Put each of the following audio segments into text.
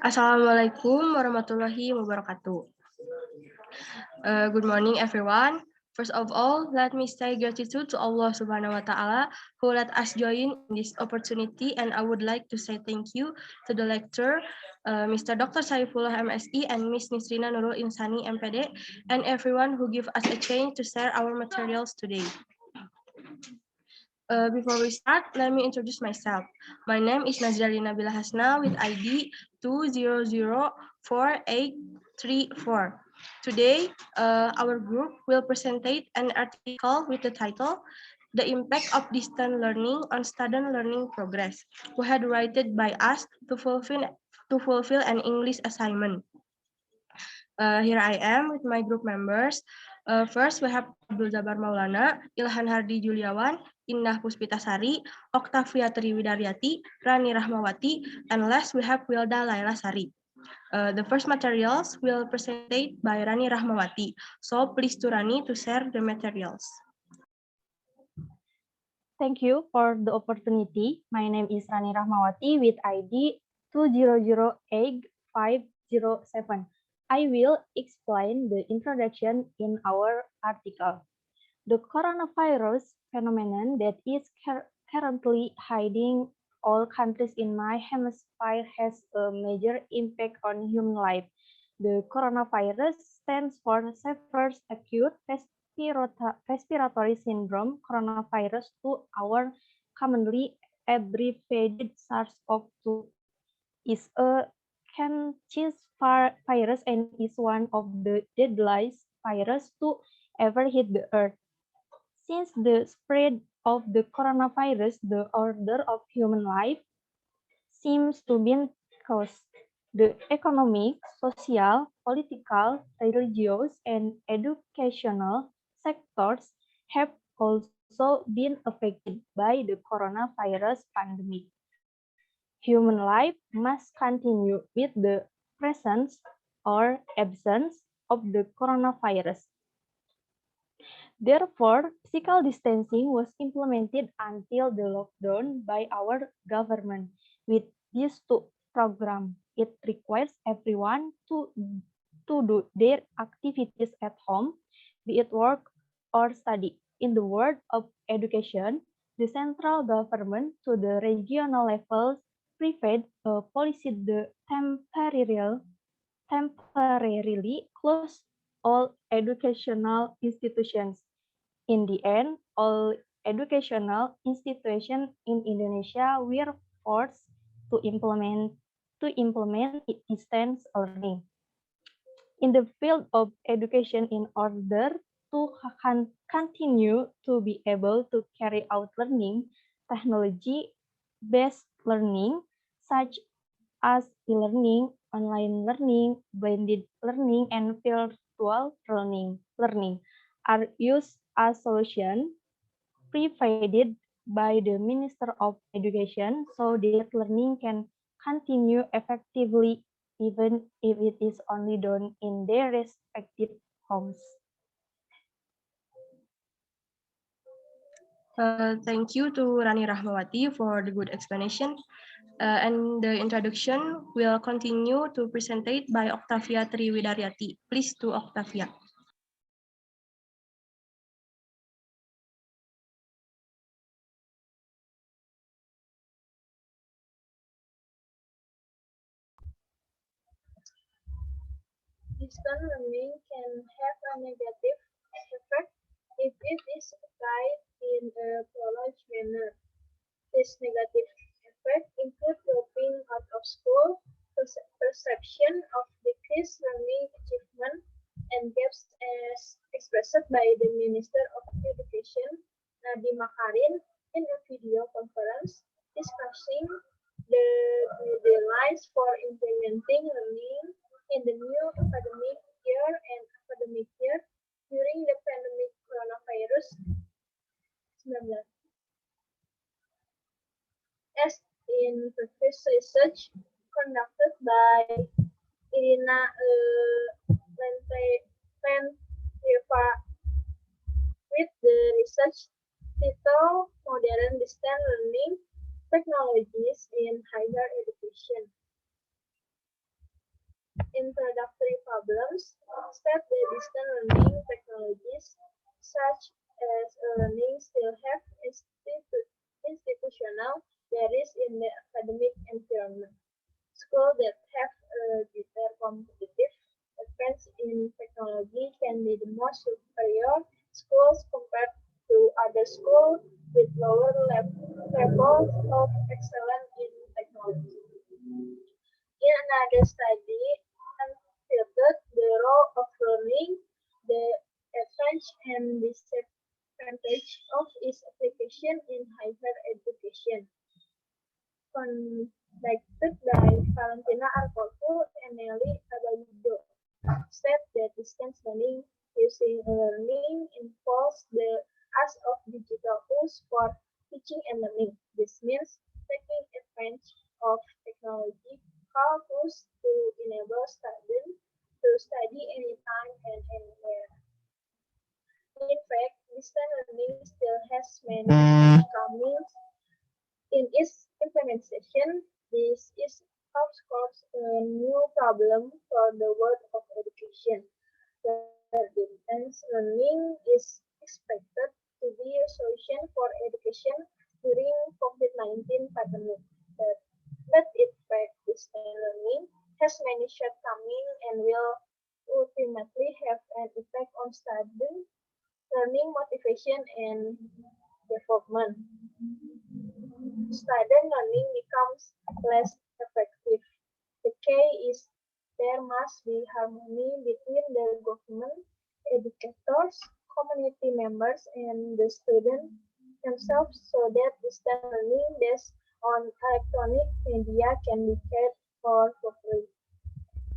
Assalamualaikum warahmatullahi wabarakatuh. Good morning, everyone. First of all, let me say gratitude to Allah Subhanahu wa Ta'ala who let us join in this opportunity, and I would like to say thank you to the lecturer, Mr. Dr. Saifullah MSE and Miss Nisrina Nurul Insani MPD, and everyone who give us a chance to share our materials today. Before we start, let me introduce myself. My name is Nazralina Nabila Hasna with ID 2004834. Today, our group will present an article with the title, The Impact of Distant Learning on Student Learning Progress, who had written by us to fulfill an English assignment. Here I am with my group members. First, we have Abdul Jabar Maulana, Ilhan Hardi Juliawan, Indah Puspitasari, Oktavia Triwidaryati, Rani Rahmawati, and last we have Wilda Laila Sari. The first materials will presented by Rani Rahmawati. So please to Rani to share the materials. Thank you for the opportunity. My name is Rani Rahmawati with ID 2008507. I will explain the introduction in our article. The coronavirus phenomenon that is currently hitting all countries in my hemisphere has a major impact on human life. The coronavirus stands for Severe Acute Respiratory Syndrome coronavirus 2, our commonly abbreviated SARS-CoV-2, is a contagious virus and is one of the deadliest viruses to ever hit the earth. Since the spread of the coronavirus, the order of human life seems to be caused. The economic, social, political, religious, and educational sectors have also been affected by the coronavirus pandemic. Human life must continue with the presence or absence of the coronavirus. Therefore, physical distancing was implemented until the lockdown by our government. With these two programs, it requires everyone to do their activities at home, be it work or study. In the world of education, the central government to the regional levels prevailed a policy that temporarily closed all educational institutions. In the end, all educational institutions in Indonesia were forced to implement distance learning. In the field of education, in order to continue to be able to carry out learning, technology-based learning, such as e-learning, online learning, blended learning, and virtual learning are used as solutions provided by the Minister of Education so that learning can continue effectively even if it is only done in their respective homes. Thank you to Rani Rahmawati for the good explanation. And the introduction will continue to presented by Oktavia Triwidaryati. Please to Oktavia. Distant learning can have a negative effect if it is applied in a prolonged manner. This negative effect includes dropping out of school, perception of decreased learning achievement, and gaps as expressed by the Minister of Education, Nadiem Makarim, in a video conference discussing the guidelines for implementing learning in the new academic year and academic year during the pandemic coronavirus 19. As in previous research conducted by Irina Lenteyeva with the research title Modern Distance Learning Technologies in Higher Education. Introductory problems state the distance learning technologies such as learning still have institutional barriers in the academic environment. Schools that have greater competitive advance in technology can be the most superior schools compared to other schools with lower levels of excellence in technology. In another study, unfiltered the role of learning, the advantage and disadvantage of its application in higher education, conducted by Valentina Arkolfu and Nelly Abayido, said that distance learning using learning involves the use of digital tools for teaching and learning. This means taking advantage of technology tools to enable students to study anytime and anywhere. In fact, distance learning still has many shortcomings in its implementation. This is, of course, a new problem for the world of education, where distance learning is expected to be a solution for education during COVID-19 pandemic. But, but in fact, distance learning has many shortcomings and will ultimately have an effect on student learning motivation and development. Student learning becomes less effective. The key is there must be harmony between the government, educators, community members, and the students themselves so that distance learning based on electronic media can be carried for properly.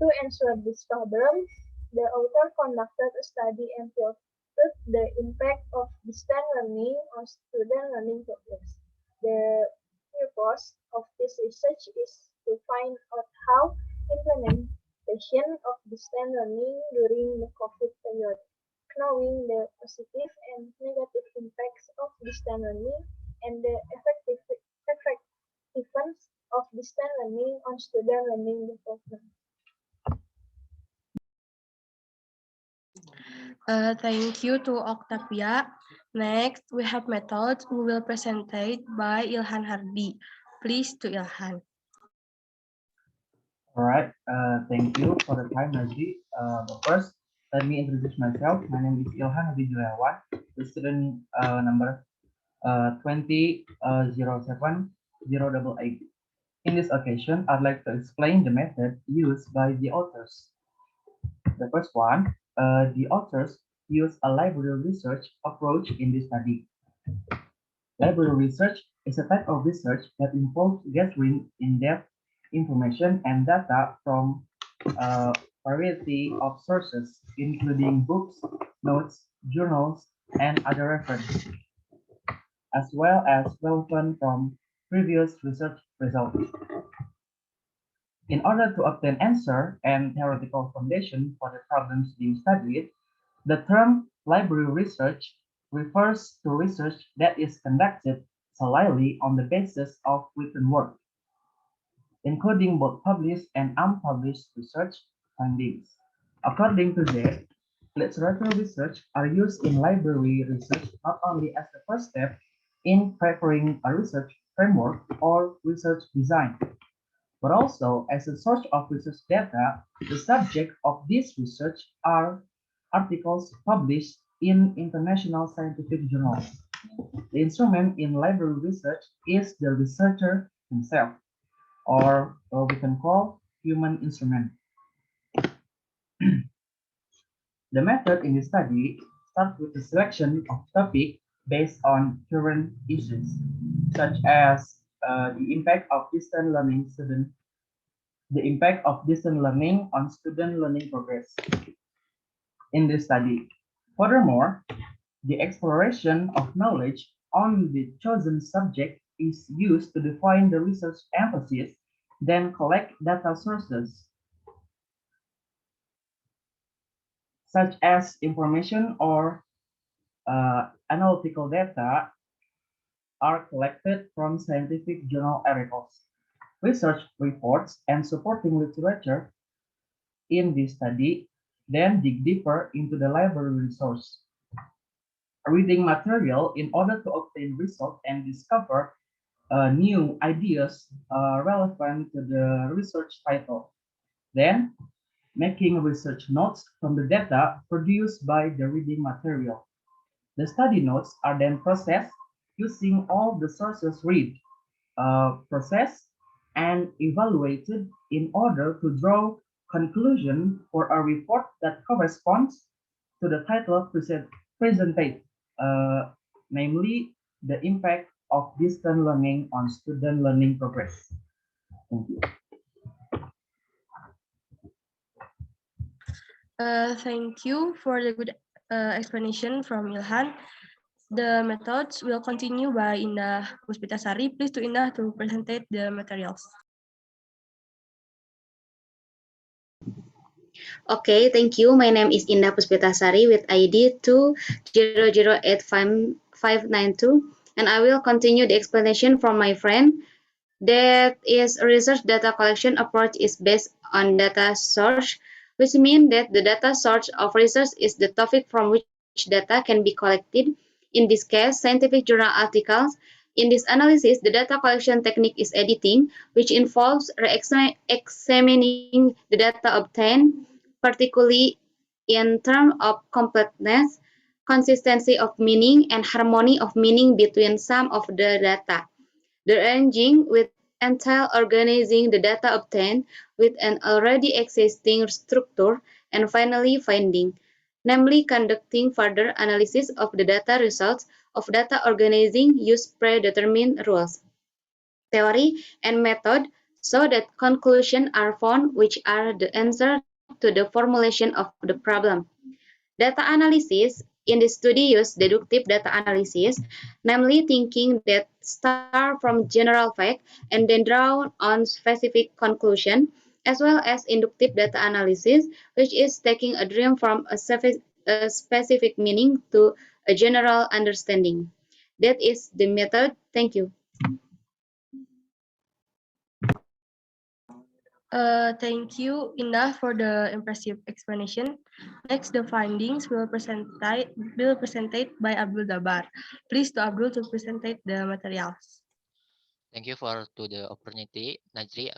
To answer this problem, the author conducted a study and filtered the impact of distance learning on student learning progress. The purpose of this research is to find out how implementation of distance learning during the COVID period, knowing the positive and negative impacts of distance learning and the effectiveness of distance learning on student learning development. Thank you to Octavia. Next, we have methods who will presented by Ilhan Hardi. Please to Ilhan. All right, thank you for the time, Najri. But first, let me introduce myself. My name is Ilhan Habibullah, the student number 2007088. In this occasion, I'd like to explain the method used by the authors. The first one, the authors use a library research approach in this study. Library research is a type of research that involves gathering in-depth information and data from a variety of sources, including books, notes, journals, and other references, as well as relevant from previous research results. In order to obtain answer and theoretical foundation for the problems being studied, the term library research refers to research that is conducted solely on the basis of written work, including both published and unpublished research findings. According to that, literature research are used in library research not only as the first step in preparing a research framework or research design, but also as a source of research data. The subject of this research are articles published in international scientific journals. The instrument in library research is the researcher himself, or what we can call human instrument. The method in the study starts with the selection of topic based on current issues, such as the impact of distance learning on student learning progress in this study. Furthermore, the exploration of knowledge on the chosen subject is used to define the research emphasis, then collect data sources such as information or analytical data are collected from scientific journal articles, research reports, and supporting literature in this study, then dig deeper into the library resource. Reading material in order to obtain results and discover new ideas relevant to the research title. Then, making research notes from the data produced by the reading material. The study notes are then processed using all the sources read, processed, and evaluated in order to draw conclusion for a report that corresponds to the title presented, uh, namely the impact of distance learning on student learning progress. Thank you. Thank you for the good explanation from Ilhan. The methods will continue by Indah Puspitasari. Please to Indah to present the materials. Okay, thank you. My name is Indah Puspitasari with ID 2008592, and I will continue the explanation from my friend. That is, research data collection approach is based on data source, which means that the data source of research is the topic from which data can be collected. In this case, scientific journal articles. In this analysis, the data collection technique is editing, which involves examining the data obtained, particularly in terms of completeness, consistency of meaning, and harmony of meaning between some of the data. The ranging with entail organizing the data obtained with an already existing structure, and finally finding, namely conducting further analysis of the data results of data organizing use predetermined rules, theory, and method so that conclusions are found which are the answer to the formulation of the problem. Data analysis in the study use deductive data analysis, namely thinking that start from general fact and then draw on specific conclusion, as well as inductive data analysis, which is taking a dream from a specific meaning to a general understanding. That is the method. Thank you. Thank you, Indah, for the impressive explanation. Next, the findings will presented by Abdul Dabar. Please to Abdul to present the materials. Thank you for to the opportunity, Najri.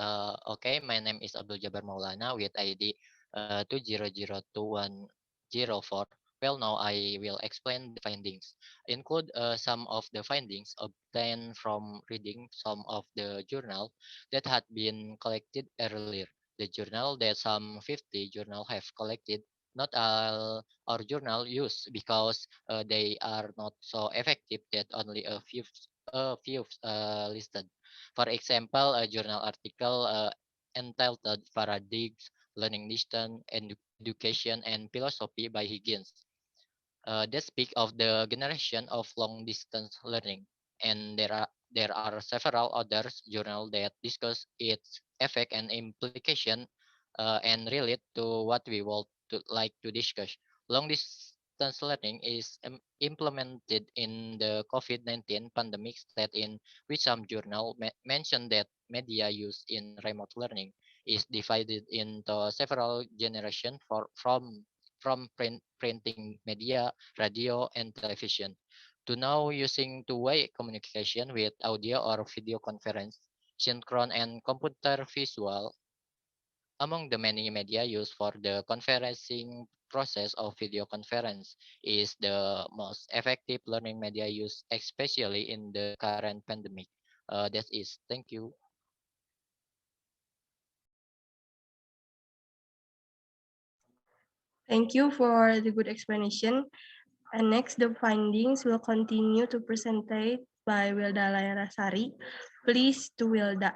Okay, my name is Abdul Jabar Maulana with ID 2002104. Well, now I will explain the findings. Include some of the findings obtained from reading some of the journal that had been collected earlier. The journal that some 50 journal have collected. Not all our journal use because they are not so effective that only a few listed. For example, a journal article entitled Paradigms, Learning Distance, Education and Philosophy by Higgins. They speak of the generation of long distance learning, and there are several others journals that discuss its effect and implication and relate to what we would like to discuss. Long distance learning is implemented in the COVID-19 pandemic set in which some journal mention that media used in remote learning is divided into several generations from printing media, radio, and television to now using two-way communication with audio or video conference, synchron, and computer visual. Among the many media used for the conferencing process of video conference is the most effective learning media used, especially in the current pandemic. That is. Thank you. Thank you for the good explanation. And next, the findings will continue to presented by Wilda Layarasari. Please to Wilda.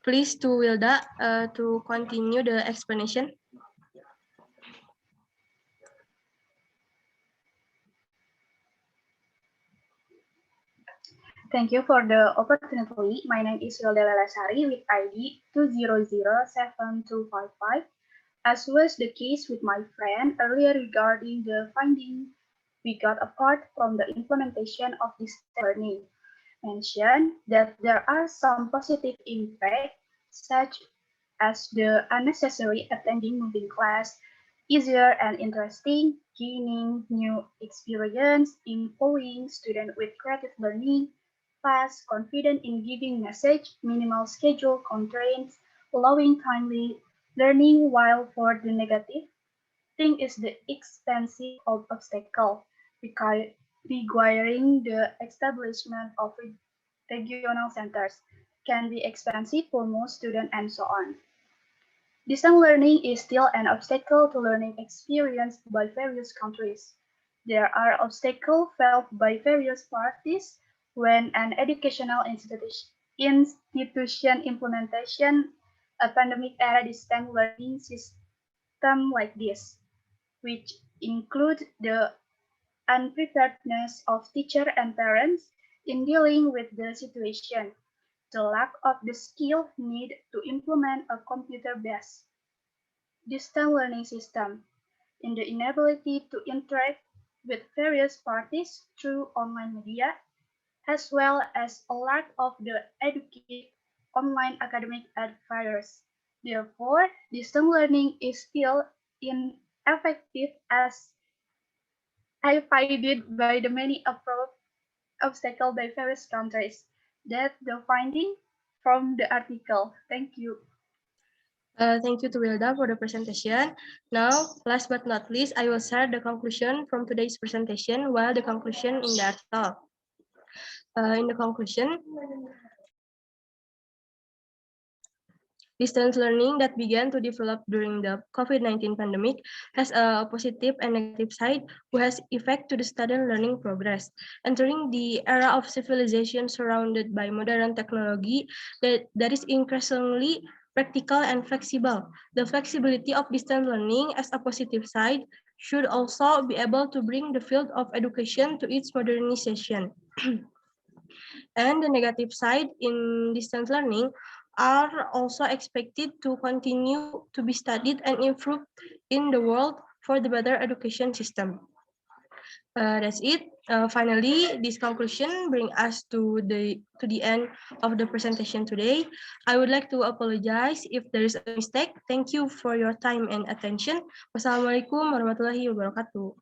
Please to Wilda to continue the explanation. Thank you for the opportunity. My name is Wilda Lalasari with ID 2007255. As was the case with my friend earlier regarding the finding we got apart from the implementation of distance learning, mentioned that there are some positive impacts such as the unnecessary attending moving class, easier and interesting, gaining new experience, empowering students with creative learning, fast, confident in giving message, minimal schedule constraints, allowing timely learning, while for the negative thing is the expensive of obstacle, requiring the establishment of regional centers can be expensive for most students and so on. Distance learning is still an obstacle to learning experienced by various countries. There are obstacles felt by various parties when an educational institution implementation a pandemic era distance learning system like this, which include the unpreparedness of teachers and parents in dealing with the situation, the lack of the skill needed to implement a computer-based distance learning system, and the inability to interact with various parties through online media, as well as a lack of the adequate online academic advisors. Therefore, distance learning is still ineffective as I find it by the many obstacles by various countries. That's the finding from the article. Thank you. Thank you to Wilda for the presentation. Now, last but not least, I will share the conclusion from today's presentation, while the conclusion in the article. In the conclusion, distance learning that began to develop during the COVID-19 pandemic has a positive and negative side, who has effect to the student learning progress. Entering the era of civilization surrounded by modern technology that is increasingly practical and flexible. The flexibility of distance learning as a positive side should also be able to bring the field of education to its modernization. And the negative side in distance learning are also expected to continue to be studied and improved in the world for the better education system. That's it. Finally, this conclusion brings us to the end of the presentation today. I would like to apologize if there is a mistake. Thank you for your time and attention. Wassalamualaikum warahmatullahi wabarakatuh.